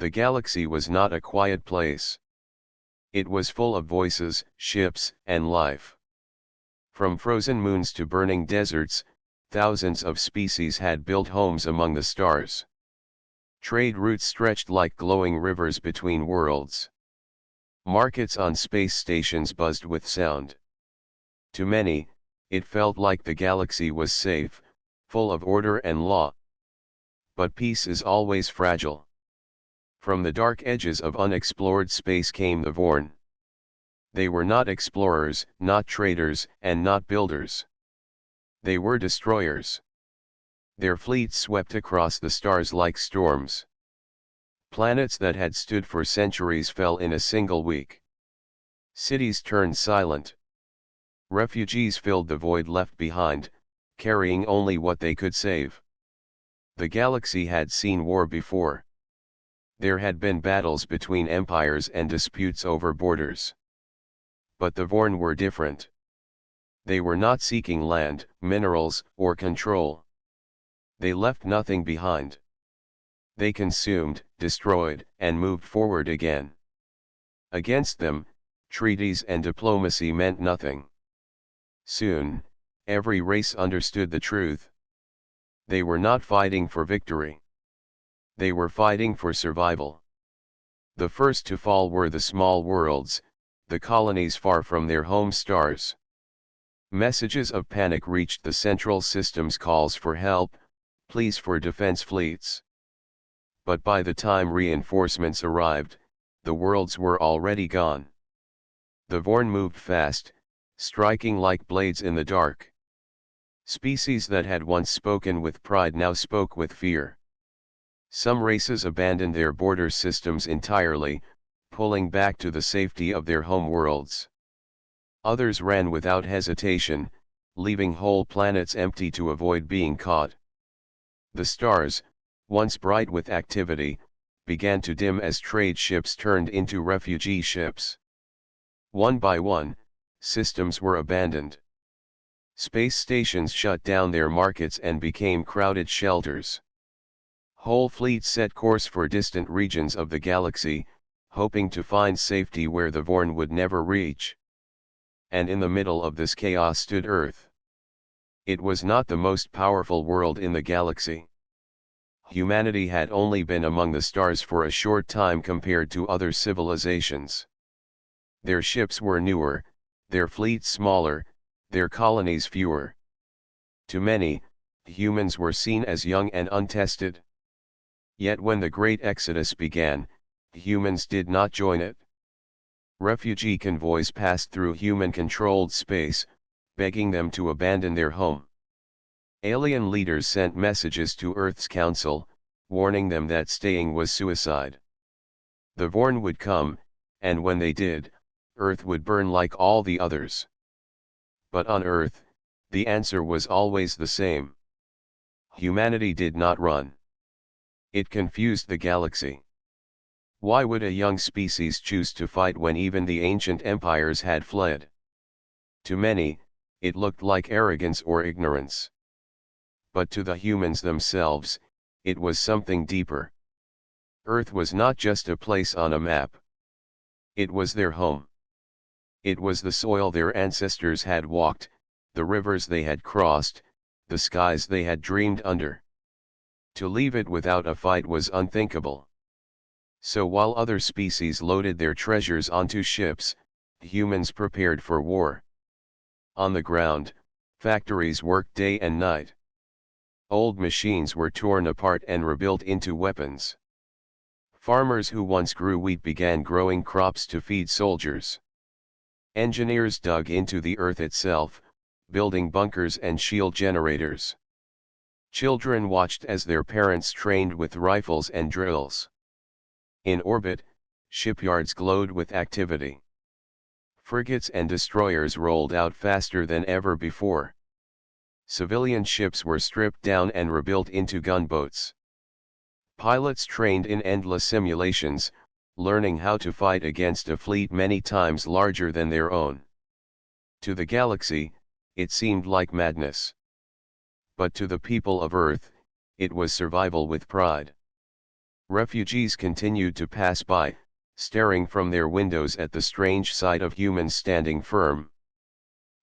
The galaxy was not a quiet place. It was full of voices, ships, and life. From frozen moons to burning deserts, thousands of species had built homes among the stars. Trade routes stretched like glowing rivers between worlds. Markets on space stations buzzed with sound. To many, it felt like the galaxy was safe, full of order and law. But peace is always fragile. From the dark edges of unexplored space came the Vorn. They were not explorers, not traders, and not builders. They were destroyers. Their fleets swept across the stars like storms. Planets that had stood for centuries fell in a single week. Cities turned silent. Refugees filled the void left behind, carrying only what they could save. The galaxy had seen war before. There had been battles between empires and disputes over borders. But the Vorn were different. They were not seeking land, minerals, or control. They left nothing behind. They consumed, destroyed, and moved forward again. Against them, treaties and diplomacy meant nothing. Soon, every race understood the truth. They were not fighting for victory. They were fighting for survival. The first to fall were the small worlds, the colonies far from their home stars. Messages of panic reached the central system's calls for help, pleas for defense fleets. But by the time reinforcements arrived, the worlds were already gone. The Vorn moved fast, striking like blades in the dark. Species that had once spoken with pride now spoke with fear. Some races abandoned their border systems entirely, pulling back to the safety of their home worlds. Others ran without hesitation, leaving whole planets empty to avoid being caught. The stars, once bright with activity, began to dim as trade ships turned into refugee ships. One by one, systems were abandoned. Space stations shut down their markets and became crowded shelters. Whole fleets set course for distant regions of the galaxy, hoping to find safety where the Vorn would never reach. And in the middle of this chaos stood Earth. It was not the most powerful world in the galaxy. Humanity had only been among the stars for a short time compared to other civilizations. Their ships were newer, their fleets smaller, their colonies fewer. To many, humans were seen as young and untested. Yet when the Great Exodus began, humans did not join it. Refugee convoys passed through human-controlled space, begging them to abandon their home. Alien leaders sent messages to Earth's council, warning them that staying was suicide. The Vorn would come, and when they did, Earth would burn like all the others. But on Earth, the answer was always the same. Humanity did not run. It confused the galaxy. Why would a young species choose to fight when even the ancient empires had fled? To many, it looked like arrogance or ignorance. But to the humans themselves, it was something deeper. Earth was not just a place on a map. It was their home. It was the soil their ancestors had walked, the rivers they had crossed, the skies they had dreamed under. To leave it without a fight was unthinkable. So while other species loaded their treasures onto ships, humans prepared for war. On the ground, factories worked day and night. Old machines were torn apart and rebuilt into weapons. Farmers who once grew wheat began growing crops to feed soldiers. Engineers dug into the earth itself, building bunkers and shield generators. Children watched as their parents trained with rifles and drills. In orbit, shipyards glowed with activity. Frigates and destroyers rolled out faster than ever before. Civilian ships were stripped down and rebuilt into gunboats. Pilots trained in endless simulations, learning how to fight against a fleet many times larger than their own. To the galaxy, it seemed like madness. But to the people of Earth, it was survival with pride. Refugees continued to pass by, staring from their windows at the strange sight of humans standing firm.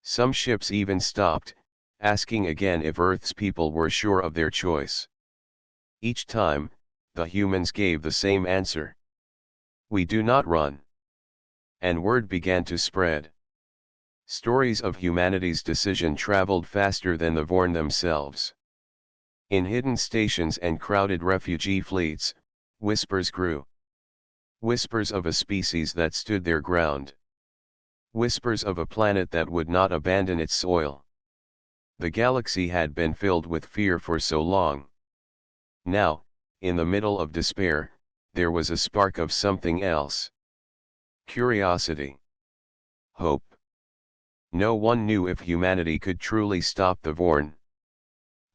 Some ships even stopped, asking again if Earth's people were sure of their choice. Each time, the humans gave the same answer. We do not run. And word began to spread. Stories of humanity's decision traveled faster than the Vorn themselves. In hidden stations and crowded refugee fleets, whispers grew. Whispers of a species that stood their ground. Whispers of a planet that would not abandon its soil. The galaxy had been filled with fear for so long. Now, in the middle of despair, there was a spark of something else. Curiosity. Hope. No one knew if humanity could truly stop the Vorn.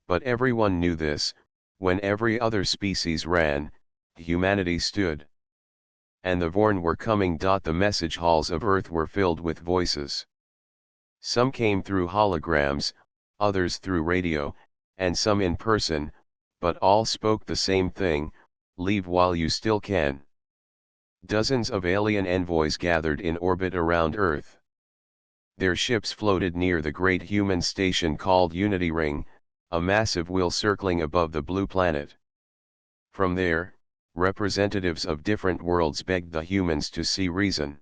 But everyone knew this: when every other species ran, humanity stood. And the Vorn were coming. The message halls of Earth were filled with voices. Some came through holograms, others through radio, and some in person, but all spoke the same thing: leave while you still can. Dozens of alien envoys gathered in orbit around Earth. Their ships floated near the great human station called Unity Ring, a massive wheel circling above the blue planet. From there, representatives of different worlds begged the humans to see reason.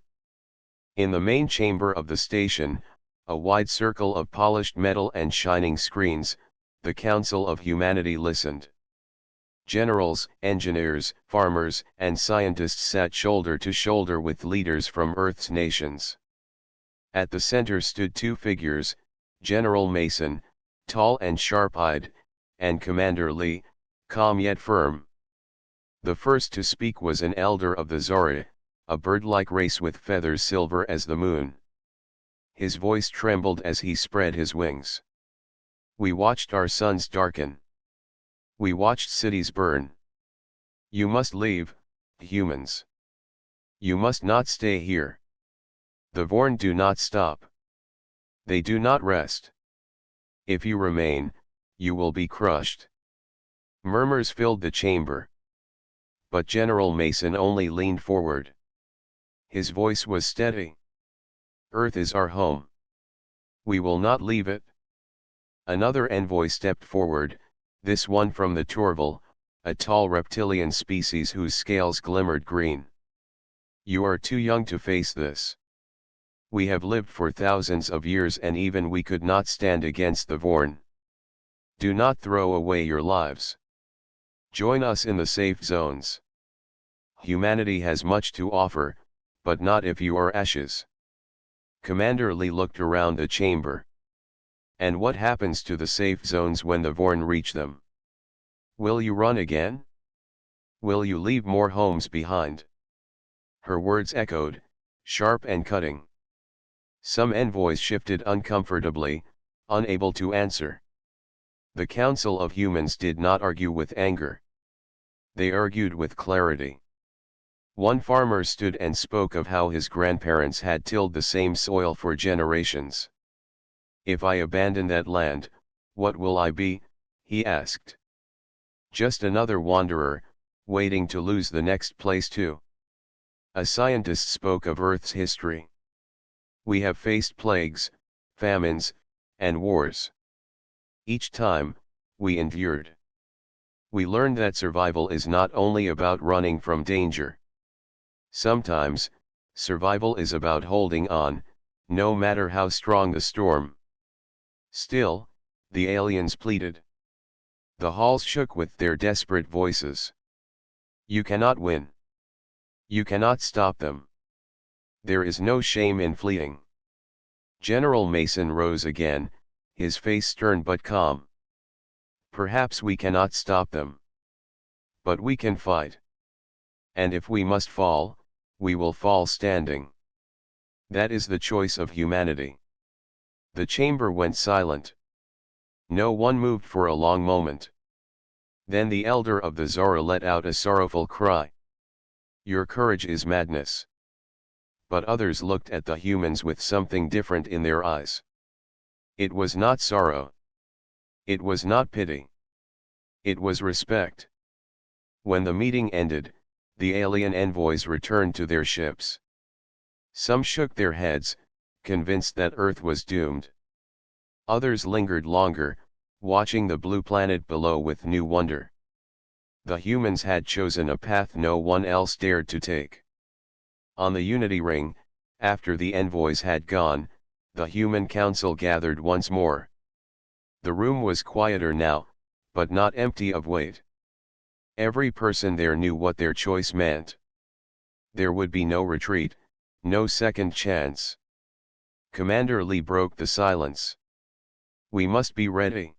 In the main chamber of the station, a wide circle of polished metal and shining screens, the Council of Humanity listened. Generals, engineers, farmers, and scientists sat shoulder to shoulder with leaders from Earth's nations. At the center stood two figures: General Mason, tall and sharp-eyed, and Commander Lee, calm yet firm. The first to speak was an elder of the Zora, a bird-like race with feathers silver as the moon. His voice trembled as he spread his wings. We watched our suns darken. We watched cities burn. You must leave, humans. You must not stay here. The Vorn do not stop. They do not rest. If you remain, you will be crushed. Murmurs filled the chamber. But General Mason only leaned forward. His voice was steady. Earth is our home. We will not leave it. Another envoy stepped forward, this one from the Torval, a tall reptilian species whose scales glimmered green. You are too young to face this. We have lived for thousands of years and even we could not stand against the Vorn. Do not throw away your lives. Join us in the safe zones. Humanity has much to offer, but not if you are ashes. Commander Lee looked around the chamber. And what happens to the safe zones when the Vorn reach them? Will you run again? Will you leave more homes behind? Her words echoed, sharp and cutting. Some envoys shifted uncomfortably, unable to answer. The Council of Humans did not argue with anger. They argued with clarity. One farmer stood and spoke of how his grandparents had tilled the same soil for generations. If I abandon that land, what will I be? He asked. Just another wanderer, waiting to lose the next place too. A scientist spoke of Earth's history. We have faced plagues, famines, and wars. Each time, we endured. We learned that survival is not only about running from danger. Sometimes, survival is about holding on, no matter how strong the storm. Still, the aliens pleaded. The halls shook with their desperate voices. You cannot win. You cannot stop them. There is no shame in fleeing. General Mason rose again, his face stern but calm. Perhaps we cannot stop them. But we can fight. And if we must fall, we will fall standing. That is the choice of humanity. The chamber went silent. No one moved for a long moment. Then the elder of the Zora let out a sorrowful cry. Your courage is madness. But others looked at the humans with something different in their eyes. It was not sorrow. It was not pity. It was respect. When the meeting ended, the alien envoys returned to their ships. Some shook their heads, convinced that Earth was doomed. Others lingered longer, watching the blue planet below with new wonder. The humans had chosen a path no one else dared to take. On the Unity Ring, after the envoys had gone, the human council gathered once more. The room was quieter now, but not empty of weight. Every person there knew what their choice meant. There would be no retreat, no second chance. Commander Lee broke the silence. We must be ready.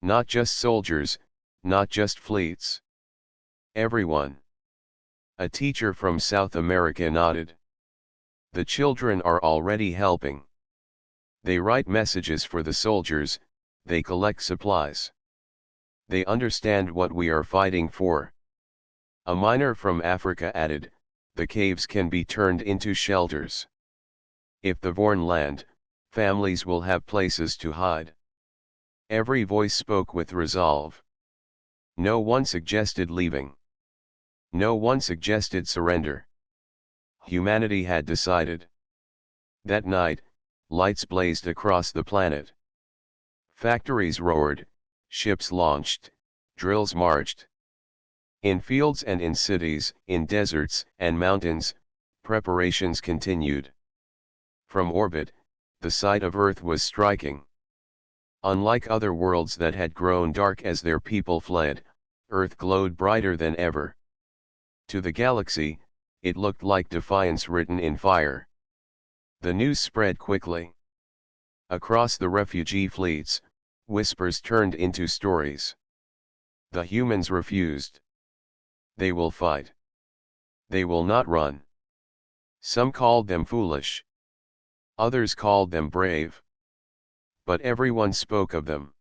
Not just soldiers, not just fleets. Everyone. A teacher from South America nodded. The children are already helping. They write messages for the soldiers, they collect supplies. They understand what we are fighting for. A miner from Africa added, the caves can be turned into shelters. If the Vorn land, families will have places to hide. Every voice spoke with resolve. No one suggested leaving. No one suggested surrender. Humanity had decided. That night, lights blazed across the planet. Factories roared, ships launched, drills marched. In fields and in cities, in deserts and mountains, preparations continued. From orbit, the sight of Earth was striking. Unlike other worlds that had grown dark as their people fled, Earth glowed brighter than ever. To the galaxy, it looked like defiance written in fire. The news spread quickly. Across the refugee fleets, whispers turned into stories. The humans refused. They will fight. They will not run. Some called them foolish. Others called them brave. But everyone spoke of them.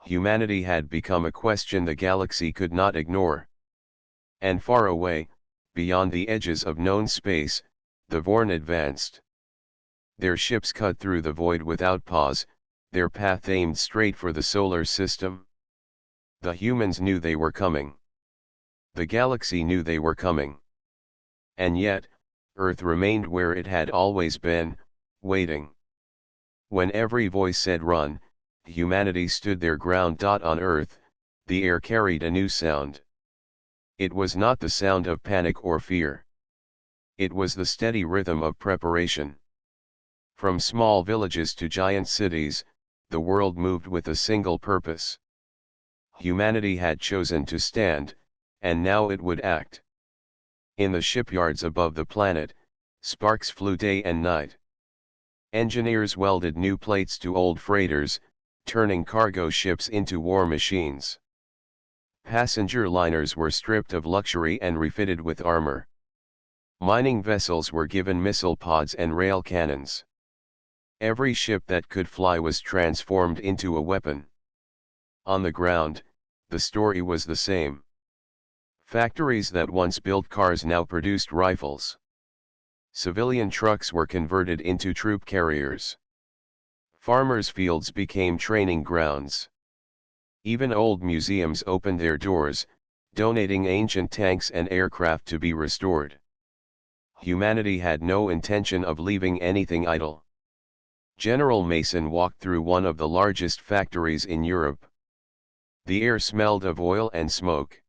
Humanity had become a question the galaxy could not ignore. And far away, beyond the edges of known space, the Vorn advanced. Their ships cut through the void without pause, their path aimed straight for the solar system. The humans knew they were coming. The galaxy knew they were coming. And yet, Earth remained where it had always been, waiting. When every voice said run, humanity stood their ground. On Earth, the air carried a new sound. It was not the sound of panic or fear. It was the steady rhythm of preparation. From small villages to giant cities, the world moved with a single purpose. Humanity had chosen to stand, and now it would act. In the shipyards above the planet, sparks flew day and night. Engineers welded new plates to old freighters, turning cargo ships into war machines. Passenger liners were stripped of luxury and refitted with armor. Mining vessels were given missile pods and rail cannons. Every ship that could fly was transformed into a weapon. On the ground, the story was the same. Factories that once built cars now produced rifles. Civilian trucks were converted into troop carriers. Farmers' fields became training grounds. Even old museums opened their doors, donating ancient tanks and aircraft to be restored. Humanity had no intention of leaving anything idle. General Mason walked through one of the largest factories in Europe. The air smelled of oil and smoke.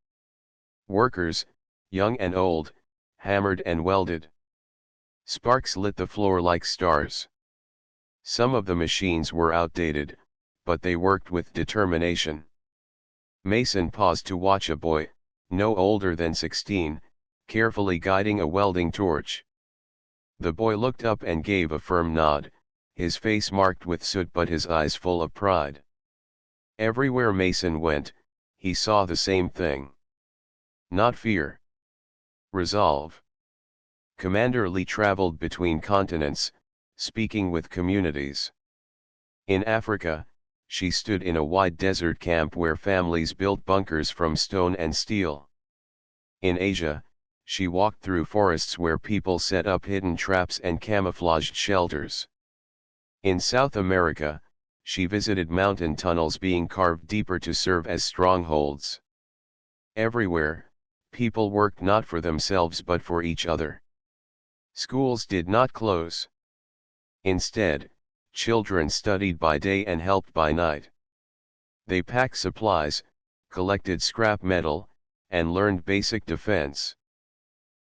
Workers, young and old, hammered and welded. Sparks lit the floor like stars. Some of the machines were outdated, but they worked with determination. Mason paused to watch a boy, no older than 16, carefully guiding a welding torch. The boy looked up and gave a firm nod, his face marked with soot but his eyes full of pride. Everywhere Mason went, he saw the same thing. Not fear. Resolve. Commander Lee traveled between continents, speaking with communities. In Africa, she stood in a wide desert camp where families built bunkers from stone and steel. In Asia, she walked through forests where people set up hidden traps and camouflaged shelters. In South America, she visited mountain tunnels being carved deeper to serve as strongholds. Everywhere, people worked not for themselves but for each other. Schools did not close. Instead, children studied by day and helped by night. They packed supplies, collected scrap metal, and learned basic defense.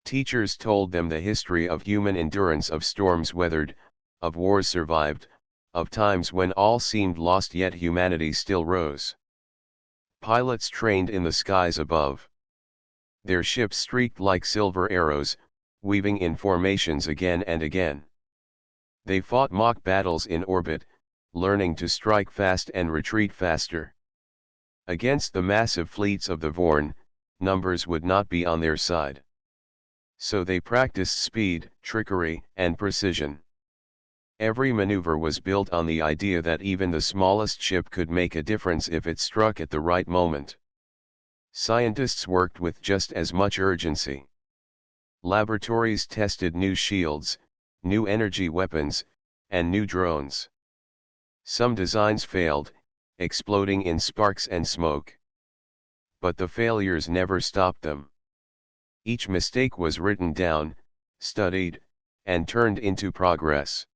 Teachers told them the history of human endurance, of storms weathered, of wars survived, of times when all seemed lost yet humanity still rose. Pilots trained in the skies above. Their ships streaked like silver arrows, weaving in formations again and again. They fought mock battles in orbit, learning to strike fast and retreat faster. Against the massive fleets of the Vorn, numbers would not be on their side. So they practiced speed, trickery, and precision. Every maneuver was built on the idea that even the smallest ship could make a difference if it struck at the right moment. Scientists worked with just as much urgency. Laboratories tested new shields, new energy weapons, and new drones. Some designs failed, exploding in sparks and smoke. But the failures never stopped them. Each mistake was written down, studied, and turned into progress.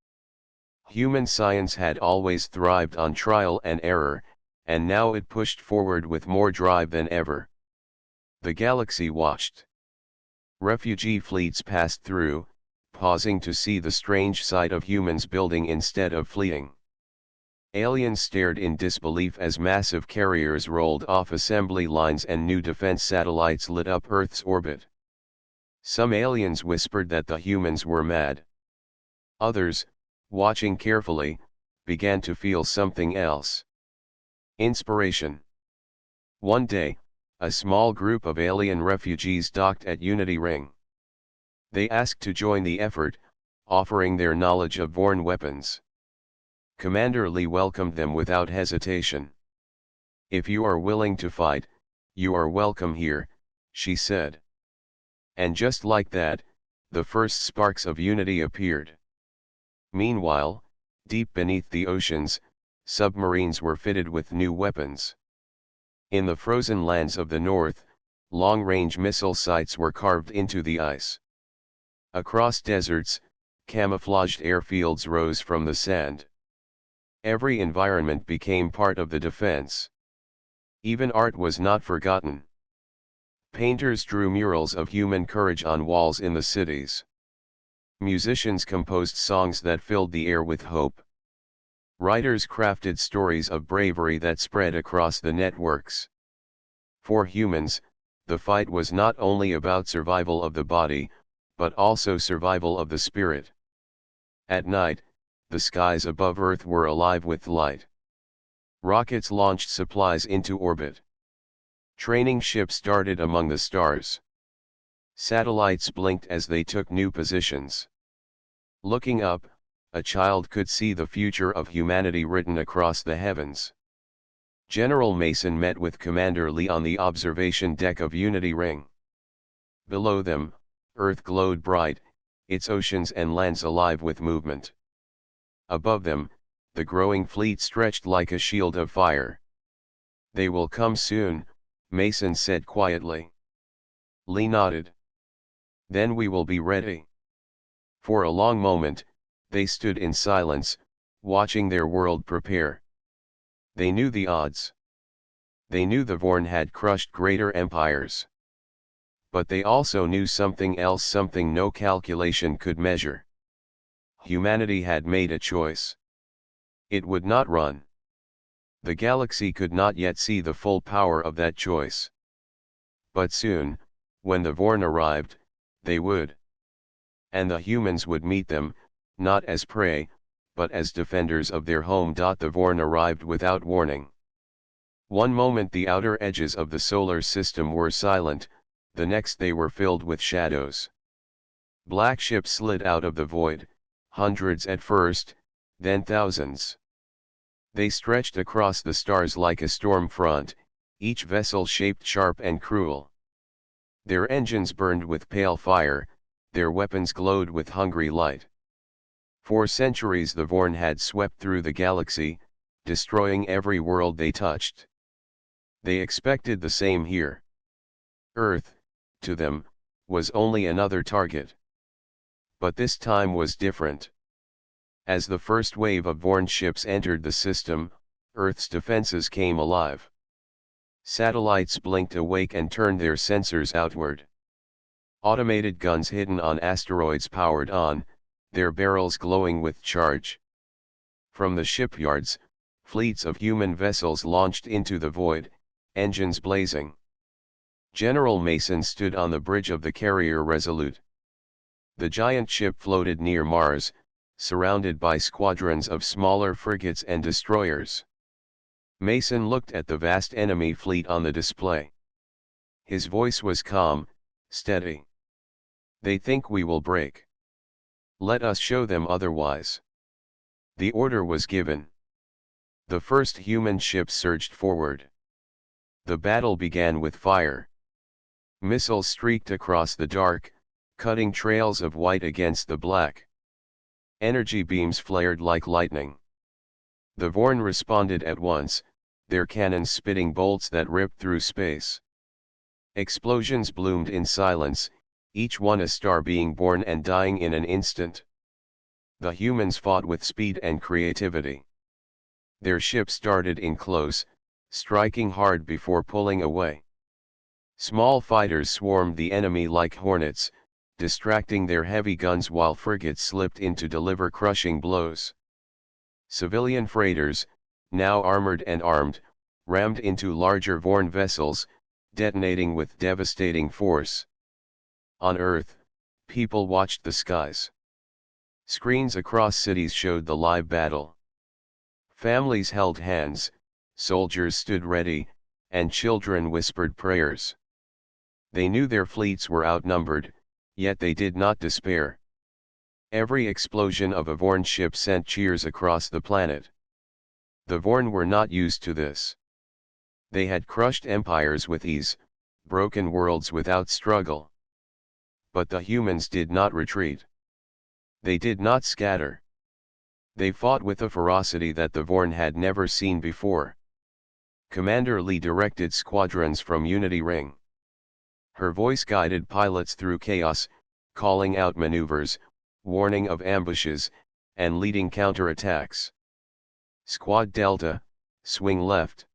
Human science had always thrived on trial and error, and now it pushed forward with more drive than ever. The galaxy watched. Refugee fleets passed through, pausing to see the strange sight of humans building instead of fleeing. Aliens stared in disbelief as massive carriers rolled off assembly lines and new defense satellites lit up Earth's orbit. Some aliens whispered that the humans were mad. Others, watching carefully, began to feel something else. Inspiration. One day, a small group of alien refugees docked at Unity Ring. They asked to join the effort, offering their knowledge of Vorn weapons. Commander Lee welcomed them without hesitation. "If you are willing to fight, you are welcome here," she said. And just like that, the first sparks of unity appeared. Meanwhile, deep beneath the oceans, submarines were fitted with new weapons. In the frozen lands of the north, long-range missile sites were carved into the ice. Across deserts, camouflaged airfields rose from the sand. Every environment became part of the defense. Even art was not forgotten. Painters drew murals of human courage on walls in the cities. Musicians composed songs that filled the air with hope. Writers crafted stories of bravery that spread across the networks. For humans, the fight was not only about survival of the body, but also survival of the spirit. At night, the skies above Earth were alive with light. Rockets launched supplies into orbit. Training ships darted among the stars. Satellites blinked as they took new positions. Looking up, a child could see the future of humanity written across the heavens. General Mason met with Commander Lee on the observation deck of Unity Ring. Below them, Earth glowed bright, its oceans and lands alive with movement. Above them, the growing fleet stretched like a shield of fire. "They will come soon," Mason said quietly. Lee nodded. "Then we will be ready." For a long moment, they stood in silence, watching their world prepare. They knew the odds. They knew the Vorn had crushed greater empires. But they also knew something else, something no calculation could measure. Humanity had made a choice. It would not run. The galaxy could not yet see the full power of that choice. But soon, when the Vorn arrived, they would. And the humans would meet them, not as prey, but as defenders of their home. The Vorn arrived without warning. One moment the outer edges of the solar system were silent, the next they were filled with shadows. Black ships slid out of the void, hundreds at first, then thousands. They stretched across the stars like a storm front, each vessel shaped sharp and cruel. Their engines burned with pale fire, their weapons glowed with hungry light. For centuries the Vorn had swept through the galaxy, destroying every world they touched. They expected the same here. Earth, to them, was only another target. But this time was different. As the first wave of Vorn ships entered the system, Earth's defenses came alive. Satellites blinked awake and turned their sensors outward. Automated guns hidden on asteroids powered on, their barrels glowing with charge. From the shipyards, fleets of human vessels launched into the void, engines blazing. General Mason stood on the bridge of the carrier Resolute. The giant ship floated near Mars, surrounded by squadrons of smaller frigates and destroyers. Mason looked at the vast enemy fleet on the display. His voice was calm, steady. They think we will break. Let us show them otherwise. The order was given. The first human ship surged forward. The battle began with fire. Missiles streaked across the dark, cutting trails of white against the black. Energy beams flared like lightning. The Vorn responded at once, their cannons spitting bolts that ripped through space. Explosions bloomed in silence, each one a star being born and dying in an instant. The humans fought with speed and creativity. Their ship started in close, striking hard before pulling away. Small fighters swarmed the enemy like hornets, distracting their heavy guns while frigates slipped in to deliver crushing blows. Civilian freighters, now armored and armed, rammed into larger Vorn vessels, detonating with devastating force. On Earth, people watched the skies. Screens across cities showed the live battle. Families held hands, soldiers stood ready, and children whispered prayers. They knew their fleets were outnumbered, yet they did not despair. Every explosion of a Vorn ship sent cheers across the planet. The Vorn were not used to this. They had crushed empires with ease, broken worlds without struggle. But the humans did not retreat. They did not scatter. They fought with a ferocity that the Vorn had never seen before. Commander Lee directed squadrons from Unity Ring. Her voice guided pilots through chaos, calling out maneuvers, warning of ambushes, and leading counterattacks. Squad Delta, swing left.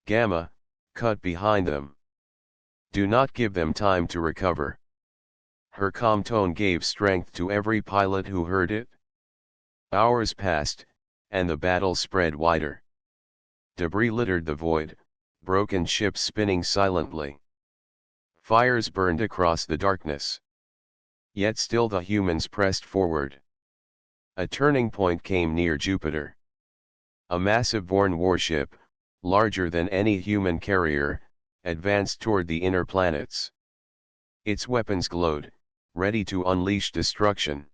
Gamma, cut behind them. Do not give them time to recover. Her calm tone gave strength to every pilot who heard it. Hours passed, and the battle spread wider. Debris littered the void, broken ships spinning silently. Fires burned across the darkness. Yet still the humans pressed forward. A turning point came near Jupiter. A massive Vorn warship, larger than any human carrier, advanced toward the inner planets. Its weapons glowed, ready to unleash destruction.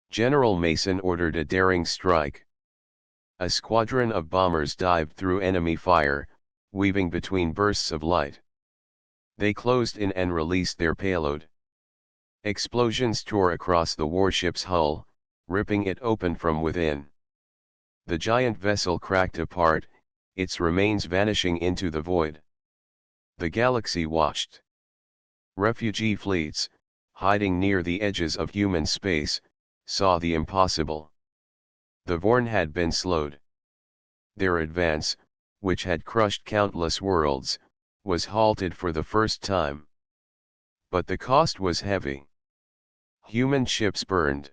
General Mason ordered a daring strike. A squadron of bombers dived through enemy fire, weaving between bursts of light. They closed in and released their payload. Explosions tore across the warship's hull, ripping it open from within. The giant vessel cracked apart, its remains vanishing into the void. The galaxy watched. Refugee fleets, hiding near the edges of human space, saw the impossible. The Vorn had been slowed. Their advance, which had crushed countless worlds, was halted for the first time. But the cost was heavy. Human ships burned.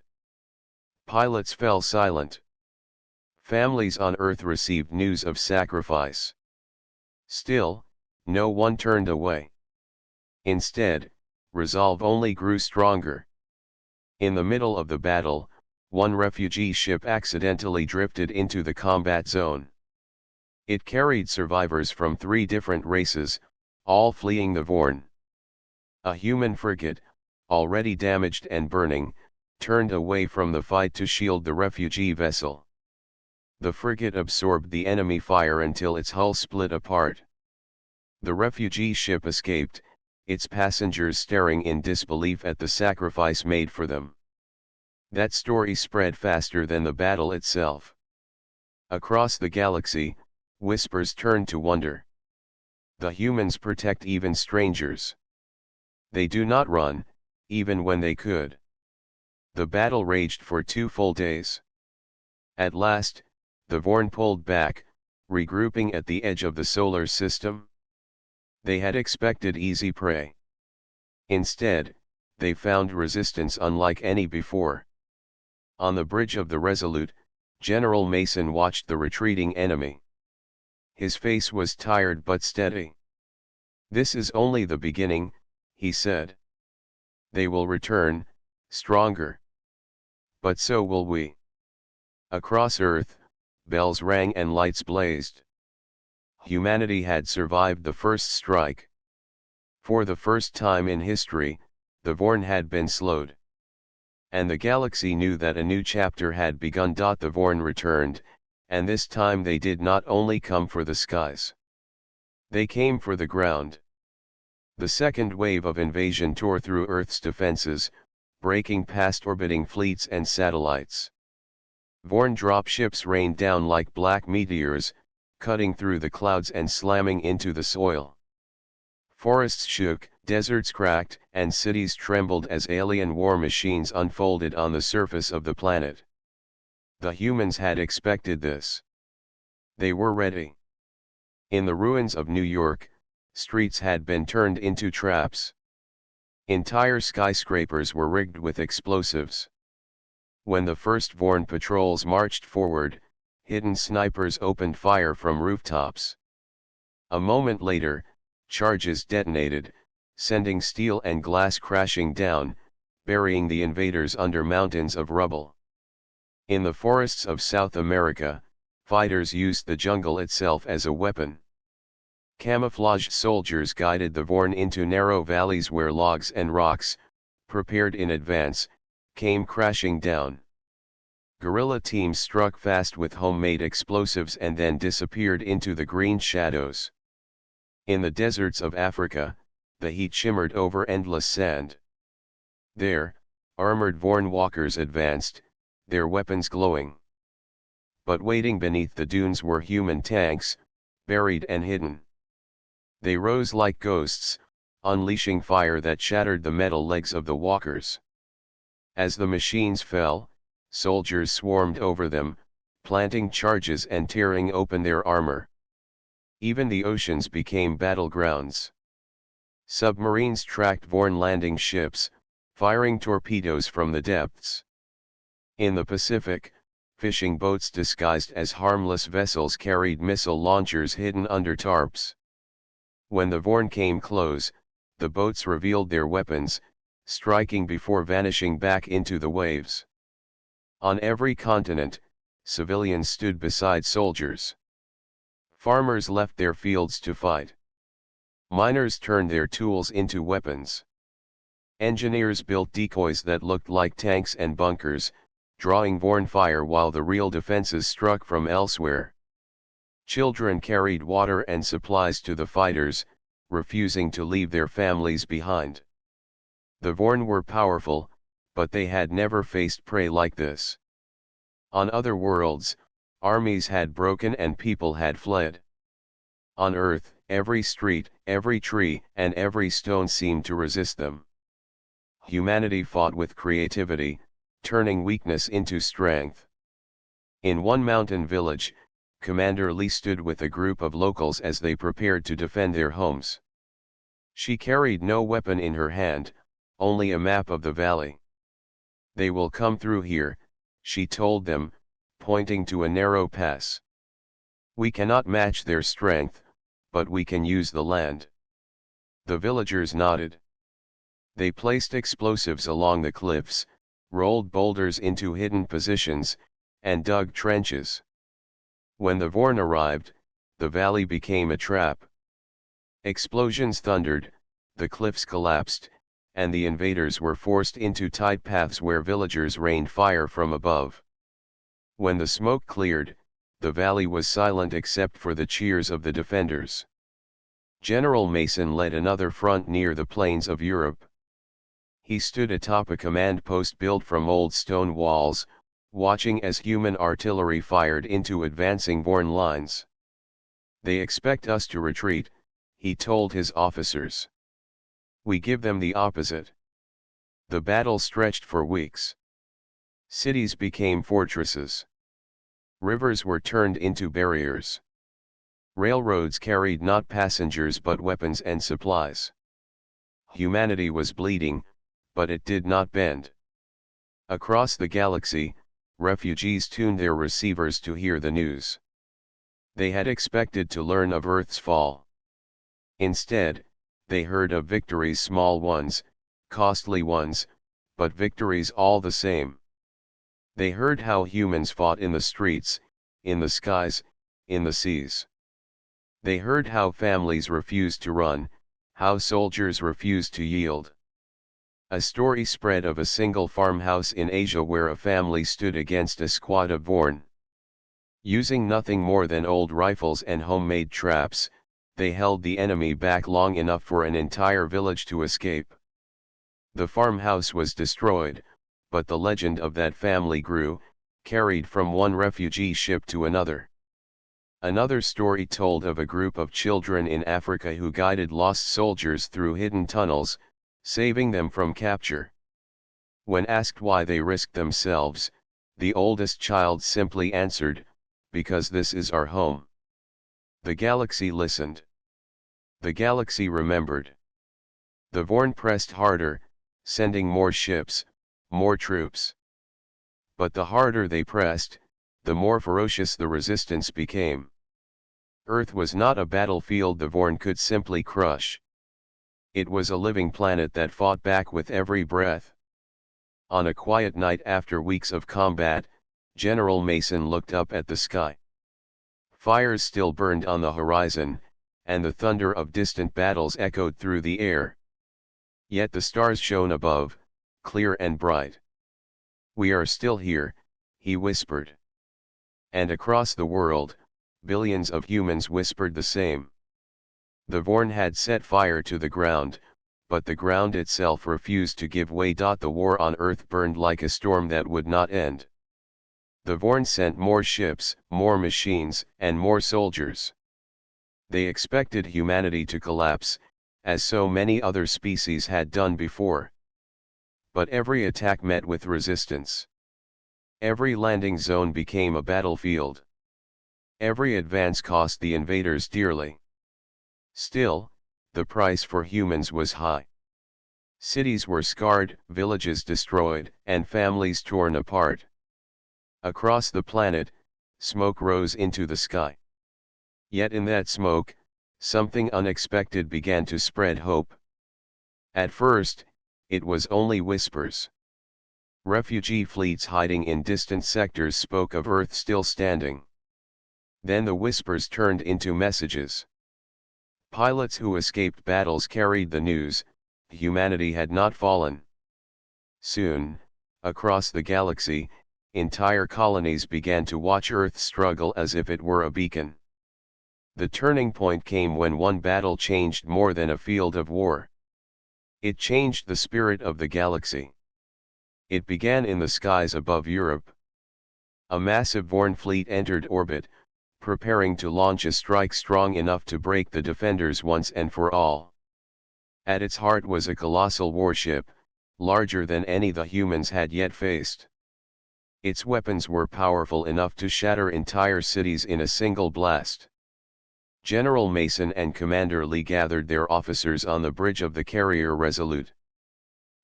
Pilots fell silent. Families on Earth received news of sacrifice. Still, no one turned away. Instead, resolve only grew stronger. In the middle of the battle, one refugee ship accidentally drifted into the combat zone. It carried survivors from 3 different races, all fleeing the Vorn. A human frigate, already damaged and burning, turned away from the fight to shield the refugee vessel. The frigate absorbed the enemy fire until its hull split apart. The refugee ship escaped, its passengers staring in disbelief at the sacrifice made for them. That story spread faster than the battle itself. Across the galaxy, whispers turned to wonder. The humans protect even strangers. They do not run, even when they could. The battle raged for 2 full days. At last, the Vorn pulled back, regrouping at the edge of the solar system. They had expected easy prey. Instead, they found resistance unlike any before. On the bridge of the Resolute, General Mason watched the retreating enemy. His face was tired but steady. "This is only the beginning," he said. "They will return, stronger. But so will we." Across Earth, bells rang and lights blazed. Humanity had survived the first strike. For the first time in history, the Vorn had been slowed. And the galaxy knew that a new chapter had begun. The Vorn returned, and this time they did not only come for the skies. They came for the ground. The second wave of invasion tore through Earth's defenses, breaking past orbiting fleets and satellites. Vorn dropships rained down like black meteors, cutting through the clouds and slamming into the soil. Forests shook, deserts cracked, and cities trembled as alien war machines unfolded on the surface of the planet. The humans had expected this. They were ready. In the ruins of New York, streets had been turned into traps. Entire skyscrapers were rigged with explosives. When the first Vorn patrols marched forward, hidden snipers opened fire from rooftops. A moment later, charges detonated, sending steel and glass crashing down, burying the invaders under mountains of rubble. In the forests of South America, fighters used the jungle itself as a weapon. Camouflaged soldiers guided the Vorn into narrow valleys where logs and rocks, prepared in advance, came crashing down. Guerrilla teams struck fast with homemade explosives and then disappeared into the green shadows. In the deserts of Africa, the heat shimmered over endless sand. There, armored Vorn walkers advanced, their weapons glowing. But waiting beneath the dunes were human tanks, buried and hidden. They rose like ghosts, unleashing fire that shattered the metal legs of the walkers. As the machines fell, soldiers swarmed over them, planting charges and tearing open their armor. Even the oceans became battlegrounds. Submarines tracked Vorn landing ships, firing torpedoes from the depths. In the Pacific, fishing boats disguised as harmless vessels carried missile launchers hidden under tarps. When the Vorn came close, the boats revealed their weapons, striking before vanishing back into the waves. On every continent, civilians stood beside soldiers. Farmers left their fields to fight. Miners turned their tools into weapons. Engineers built decoys that looked like tanks and bunkers, drawing Vorn fire while the real defenses struck from elsewhere. Children carried water and supplies to the fighters, refusing to leave their families behind. The Vorn were powerful, but they had never faced prey like this. On other worlds, armies had broken and people had fled. On Earth, every street, every tree, and every stone seemed to resist them. Humanity fought with creativity, turning weakness into strength. In one mountain village, Commander Lee stood with a group of locals as they prepared to defend their homes. She carried no weapon in her hand, only a map of the valley. "They will come through here," she told them, pointing to a narrow pass. "We cannot match their strength, but we can use the land." The villagers nodded. They placed explosives along the cliffs, rolled boulders into hidden positions, and dug trenches. When the Vorn arrived, the valley became a trap. Explosions thundered, the cliffs collapsed, and the invaders were forced into tight paths where villagers rained fire from above. When the smoke cleared, the valley was silent except for the cheers of the defenders. General Mason led another front near the plains of Europe. He stood atop a command post built from old stone walls, watching as human artillery fired into advancing Vorn lines. "They expect us to retreat," he told his officers. We give them the opposite. The battle stretched for weeks. Cities became fortresses. Rivers were turned into barriers. Railroads carried not passengers but weapons and supplies. Humanity was bleeding, but it did not bend. Across the galaxy, refugees tuned their receivers to hear the news. They had expected to learn of Earth's fall. Instead, they heard of victories, small ones, costly ones, but victories all the same. They heard how humans fought in the streets, in the skies, in the seas. They heard how families refused to run, how soldiers refused to yield. A story spread of a single farmhouse in Asia where a family stood against a squad of Vorn. Using nothing more than old rifles and homemade traps, they held the enemy back long enough for an entire village to escape. The farmhouse was destroyed, but the legend of that family grew, carried from one refugee ship to another. Another story told of a group of children in Africa who guided lost soldiers through hidden tunnels, saving them from capture. When asked why they risked themselves, the oldest child simply answered, "Because this is our home." The galaxy listened. The galaxy remembered. The Vorn pressed harder, sending more ships, more troops. But the harder they pressed, the more ferocious the resistance became. Earth was not a battlefield the Vorn could simply crush. It was a living planet that fought back with every breath. On a quiet night after weeks of combat, General Mason looked up at the sky. Fires still burned on the horizon, and the thunder of distant battles echoed through the air. Yet the stars shone above, clear and bright. "We are still here," he whispered. And across the world, billions of humans whispered the same. The Vorn had set fire to the ground, but the ground itself refused to give way. The war on Earth burned like a storm that would not end. The Vorn sent more ships, more machines, and more soldiers. They expected humanity to collapse, as so many other species had done before. But every attack met with resistance. Every landing zone became a battlefield. Every advance cost the invaders dearly. Still, the price for humans was high. Cities were scarred, villages destroyed, and families torn apart. Across the planet, smoke rose into the sky. Yet in that smoke, something unexpected began to spread hope. At first, it was only whispers. Refugee fleets hiding in distant sectors spoke of Earth still standing. Then the whispers turned into messages. Pilots who escaped battles carried the news: humanity had not fallen. Soon, across the galaxy, entire colonies began to watch Earth struggle as if it were a beacon. The turning point came when one battle changed more than a field of war. It changed the spirit of the galaxy. It began in the skies above Europe. A massive Vorn fleet entered orbit, preparing to launch a strike strong enough to break the defenders once and for all. At its heart was a colossal warship, larger than any the humans had yet faced. Its weapons were powerful enough to shatter entire cities in a single blast. General Mason and Commander Lee gathered their officers on the bridge of the carrier Resolute.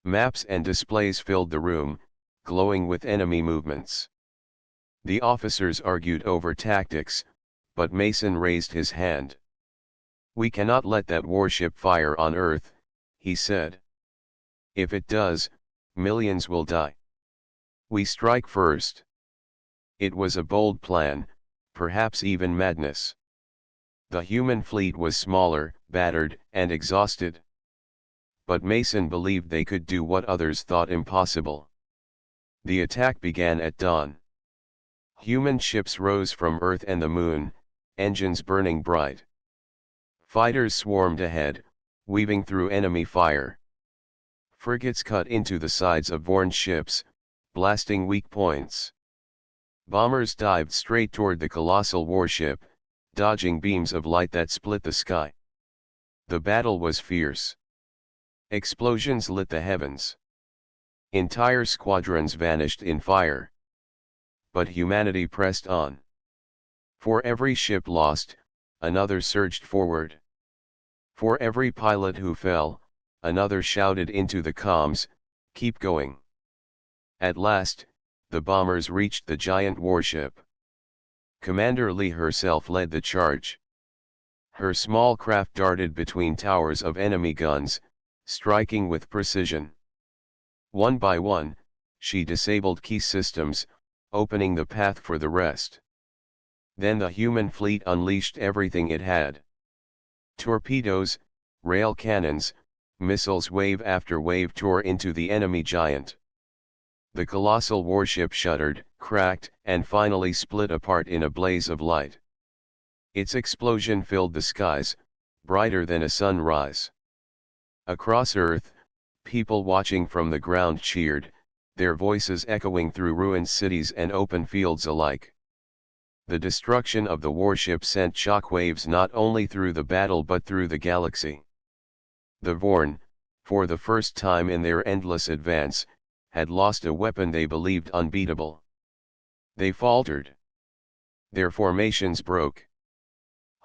Maps and displays filled the room, glowing with enemy movements. The officers argued over tactics, but Mason raised his hand. "We cannot let that warship fire on Earth," he said. "If it does, millions will die. We strike first." It was a bold plan, perhaps even madness. The human fleet was smaller, battered, and exhausted. But Mason believed they could do what others thought impossible. The attack began at dawn. Human ships rose from Earth and the Moon, engines burning bright. Fighters swarmed ahead, weaving through enemy fire. Frigates cut into the sides of Vorn ships, blasting weak points. Bombers dived straight toward the colossal warship, dodging beams of light that split the sky. The battle was fierce. Explosions lit the heavens. Entire squadrons vanished in fire. But humanity pressed on. For every ship lost, another surged forward. For every pilot who fell, another shouted into the comms, "Keep going." At last, the bombers reached the giant warship. Commander Lee herself led the charge. Her small craft darted between towers of enemy guns, striking with precision. One by one, she disabled key systems, opening the path for the rest. Then the human fleet unleashed everything it had. Torpedoes, rail cannons, missiles wave after wave tore into the enemy giant. The colossal warship shuddered, cracked, and finally split apart in a blaze of light. Its explosion filled the skies, brighter than a sunrise. Across Earth, people watching from the ground cheered, their voices echoing through ruined cities and open fields alike. The destruction of the warship sent shockwaves not only through the battle but through the galaxy. The Vorn, for the first time in their endless advance, had lost a weapon they believed unbeatable. They faltered. Their formations broke.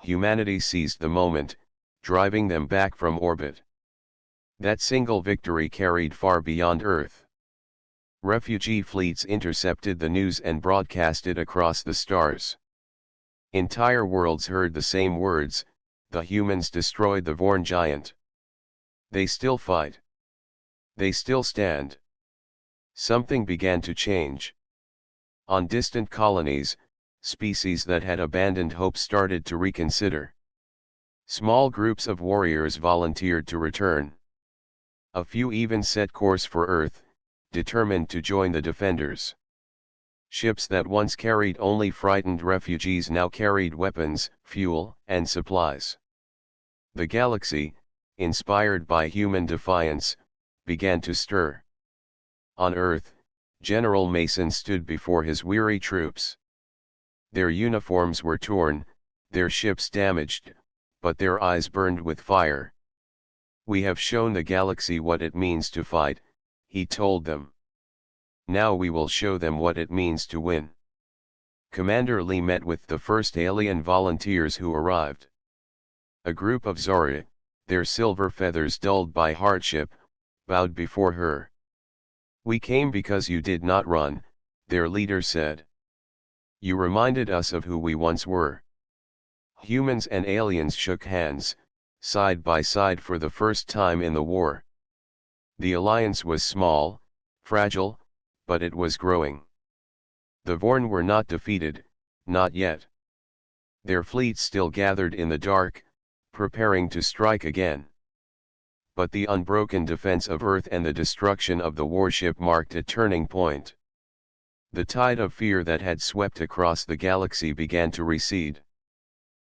Humanity seized the moment, driving them back from orbit. That single victory carried far beyond Earth. Refugee fleets intercepted the news and broadcast it across the stars. Entire worlds heard the same words: the humans destroyed the Vorn giant. They still fight. They still stand. Something began to change. On distant colonies, species that had abandoned hope started to reconsider. Small groups of warriors volunteered to return. A few even set course for Earth, determined to join the defenders. Ships that once carried only frightened refugees now carried weapons, fuel, and supplies. The galaxy, inspired by human defiance, began to stir. On Earth, General Mason stood before his weary troops. Their uniforms were torn, their ships damaged, but their eyes burned with fire. "We have shown the galaxy what it means to fight," he told them. "Now we will show them what it means to win." Commander Lee met with the first alien volunteers who arrived. A group of Zori, their silver feathers dulled by hardship, bowed before her. "We came because you did not run," their leader said. "You reminded us of who we once were." Humans and aliens shook hands, side by side for the first time in the war. The alliance was small, fragile, but it was growing. The Vorn were not defeated, not yet. Their fleet still gathered in the dark, preparing to strike again. But the unbroken defense of Earth and the destruction of the warship marked a turning point. The tide of fear that had swept across the galaxy began to recede.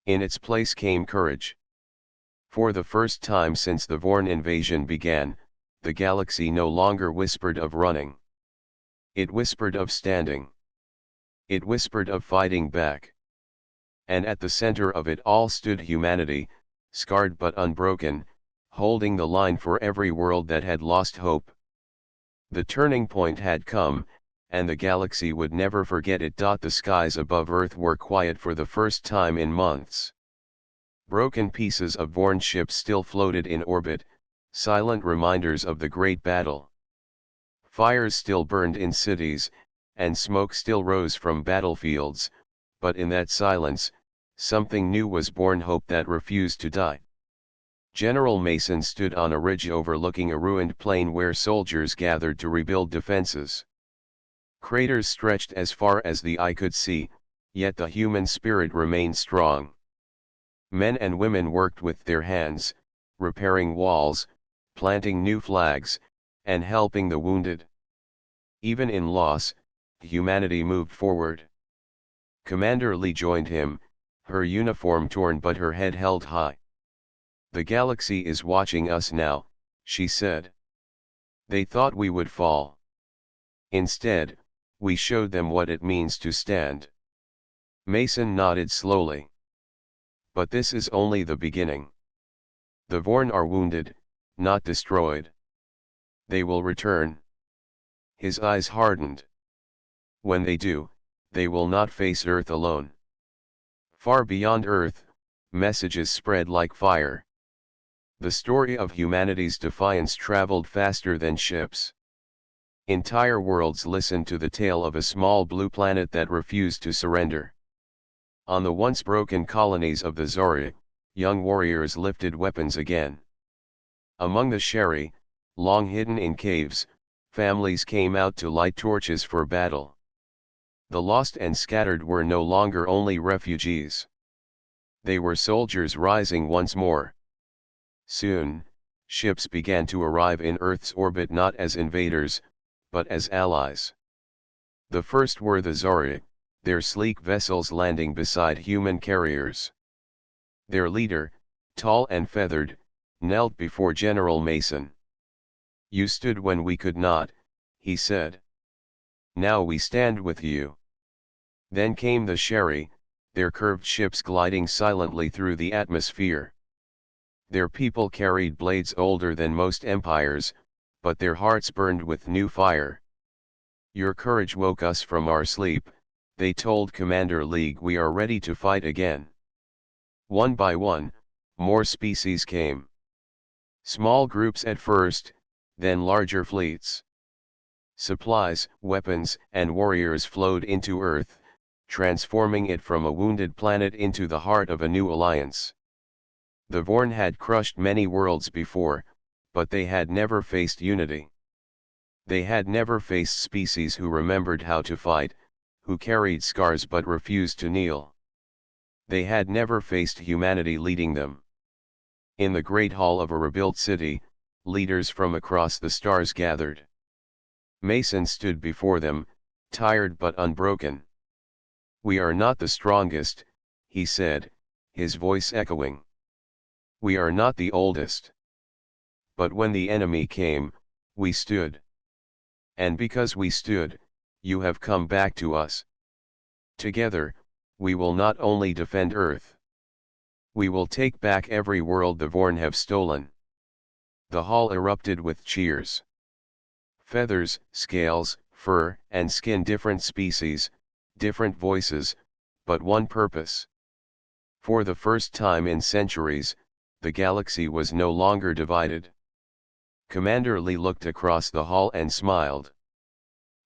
In its place came courage. For the first time since the Vorn invasion began, the galaxy no longer whispered of running. It whispered of standing. It whispered of fighting back. And at the center of it all stood humanity, scarred but unbroken, holding the line for every world that had lost hope. The turning point had come, and the galaxy would never forget it. The skies above Earth were quiet for the first time in months. Broken pieces of Vorn ships still floated in orbit, silent reminders of the great battle. Fires still burned in cities, and smoke still rose from battlefields, but in that silence, something new was born: hope that refused to die. General Mason stood on a ridge overlooking a ruined plain where soldiers gathered to rebuild defenses. Craters stretched as far as the eye could see, yet the human spirit remained strong. Men and women worked with their hands, repairing walls, planting new flags, and helping the wounded. Even in loss, humanity moved forward. Commander Lee joined him, her uniform torn but her head held high. "The galaxy is watching us now," she said. "They thought we would fall. Instead, we showed them what it means to stand." Mason nodded slowly. "But this is only the beginning. The Vorn are wounded, not destroyed. They will return. His eyes hardened. When they do, they will not face Earth alone. Far beyond Earth, messages spread like fire. The story of humanity's defiance traveled faster than ships. Entire worlds listened to the tale of a small blue planet that refused to surrender. On the once broken colonies of the Zori, young warriors lifted weapons again. Among the Sheri, long hidden in caves, families came out to light torches for battle. The lost and scattered were no longer only refugees. They were soldiers rising once more. Soon, ships began to arrive in Earth's orbit not as invaders, but as allies. The first were the Zori, their sleek vessels landing beside human carriers. Their leader, tall and feathered, knelt before General Mason. "You stood when we could not," he said. "Now we stand with you." Then came the Sheri, their curved ships gliding silently through the atmosphere. Their people carried blades older than most empires, but their hearts burned with new fire. "Your courage woke us from our sleep," they told Commander League. "We are ready to fight again." One by one, more species came. Small groups at first, then larger fleets. Supplies, weapons, and warriors flowed into Earth, transforming it from a wounded planet into the heart of a new alliance. The Vorn had crushed many worlds before, but they had never faced unity. They had never faced species who remembered how to fight, who carried scars but refused to kneel. They had never faced humanity leading them. In the great hall of a rebuilt city, leaders from across the stars gathered. Mason stood before them, tired but unbroken. "We are not the strongest," he said, his voice echoing. "We are not the oldest. But when the enemy came, we stood. And because we stood, you have come back to us. Together, we will not only defend Earth. We will take back every world the Vorn have stolen." The hall erupted with cheers. Feathers, scales, fur, and skin, different species, different voices, but one purpose. For the first time in centuries, the galaxy was no longer divided. Commander Lee looked across the hall and smiled.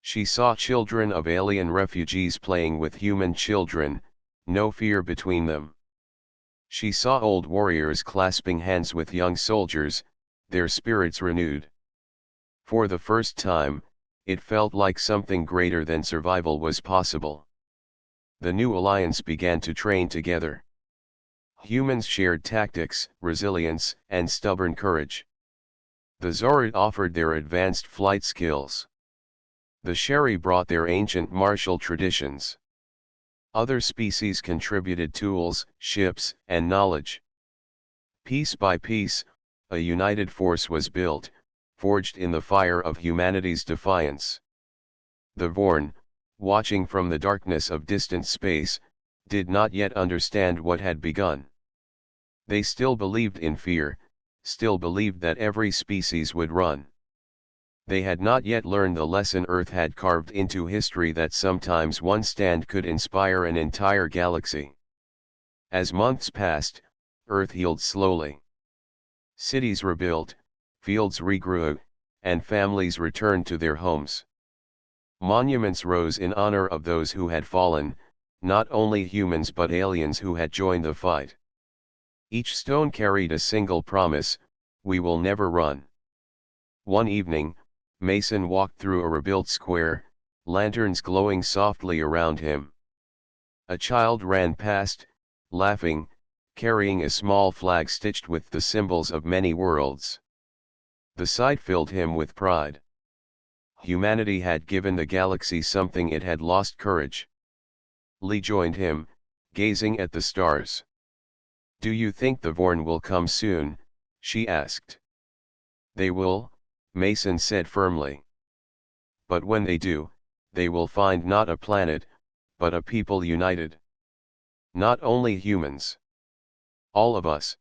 She saw children of alien refugees playing with human children, no fear between them. She saw old warriors clasping hands with young soldiers, their spirits renewed. For the first time, it felt like something greater than survival was possible. The new alliance began to train together. Humans shared tactics, resilience, and stubborn courage. The Zorid offered their advanced flight skills. The Sheri brought their ancient martial traditions. Other species contributed tools, ships, and knowledge. Piece by piece, a united force was built, forged in the fire of humanity's defiance. The Vorn, watching from the darkness of distant space, did not yet understand what had begun. They still believed in fear, still believed that every species would run. They had not yet learned the lesson Earth had carved into history, that sometimes one stand could inspire an entire galaxy. As months passed, Earth healed slowly. Cities rebuilt, fields regrew, and families returned to their homes. Monuments rose in honor of those who had fallen, not only humans but aliens who had joined the fight. Each stone carried a single promise: we will never run. One evening, Mason walked through a rebuilt square, lanterns glowing softly around him. A child ran past, laughing, carrying a small flag stitched with the symbols of many worlds. The sight filled him with pride. Humanity had given the galaxy something it had lost: courage. Lee joined him, gazing at the stars. "Do you think the Vorn will come soon?" she asked. "They will," Mason said firmly. "But when they do, they will find not a planet, but a people united. Not only humans. All of us."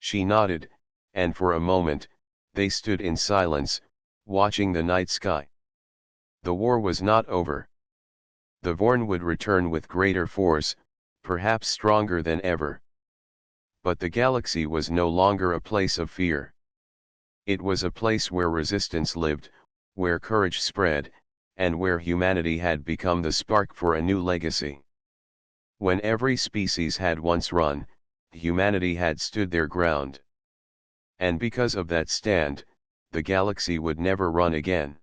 She nodded, and for a moment, they stood in silence, watching the night sky. The war was not over. The Vorn would return with greater force, perhaps stronger than ever. But the galaxy was no longer a place of fear. It was a place where resistance lived, where courage spread, and where humanity had become the spark for a new legacy. When every species had once run, humanity had stood their ground. And because of that stand, the galaxy would never run again.